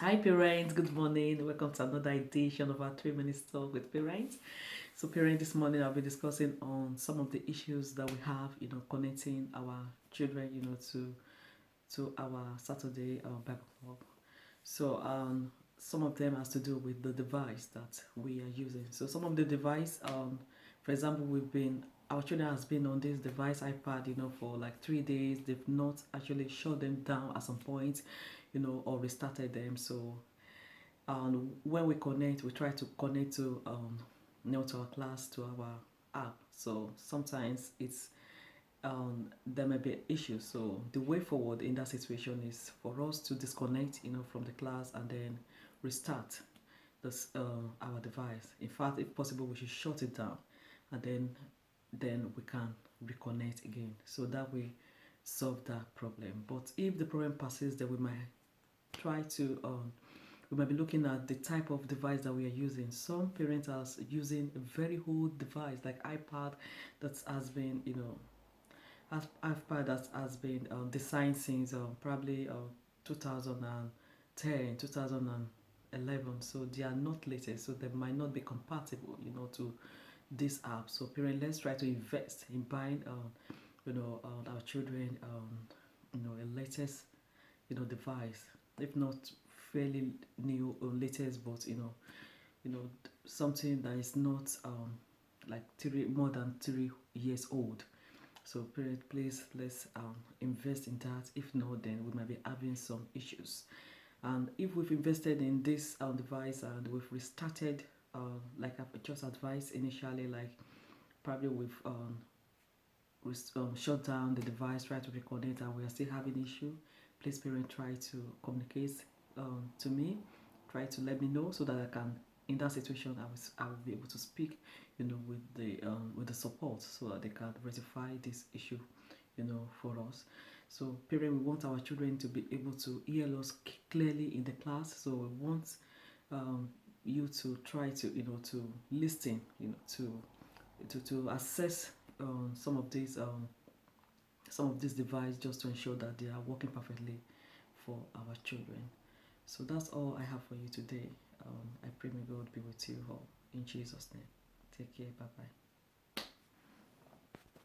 Hi parents, good morning. Welcome to another edition of our 3 minutes talk with parents. So parents, this morning I'll be discussing on some of the issues that we have, connecting our children, to our Saturday Bible club. So some of them has to do with the device that we are using. So some of the device, for example, our children has been on this device iPad, for like 3 days. They've not actually shut them down at some point, or restarted them. So when we connect, we try to connect to to our class, to our app. So sometimes there may be issues. So the way forward in that situation is for us to disconnect, from the class and then restart our device. In fact, if possible, we should shut it down, and then we can reconnect again. So that we solve that problem. But if the problem persists, then try to we might be looking at the type of device that we are using. Some parents are using a very old device like iPad that has been, iPad that has been designed since probably 2010, 2011. So they are not latest, so they might not be compatible, to this app. So parents, let's try to invest in buying, our children, a latest, device. If not fairly new or latest, but something that is not like more than 3 years old. So parents, please, let's invest in that. If not, then we might be having some issues. And if we've invested in this device and we've restarted, like I've just advised initially, like probably we've shut down the device, try to reconnect, and we are still having issue, please parent, try to communicate to me, try to let me know so that I can, in that situation, I will be able to speak, with the support so that they can rectify this issue, for us. So parent, we want our children to be able to hear us clearly in the class. So we want you to try to, to listen, to assess some of these devices, just to ensure that they are working perfectly for our children. So that's all I have for you today. I pray may God be with you all in Jesus' name. Take care. Bye bye.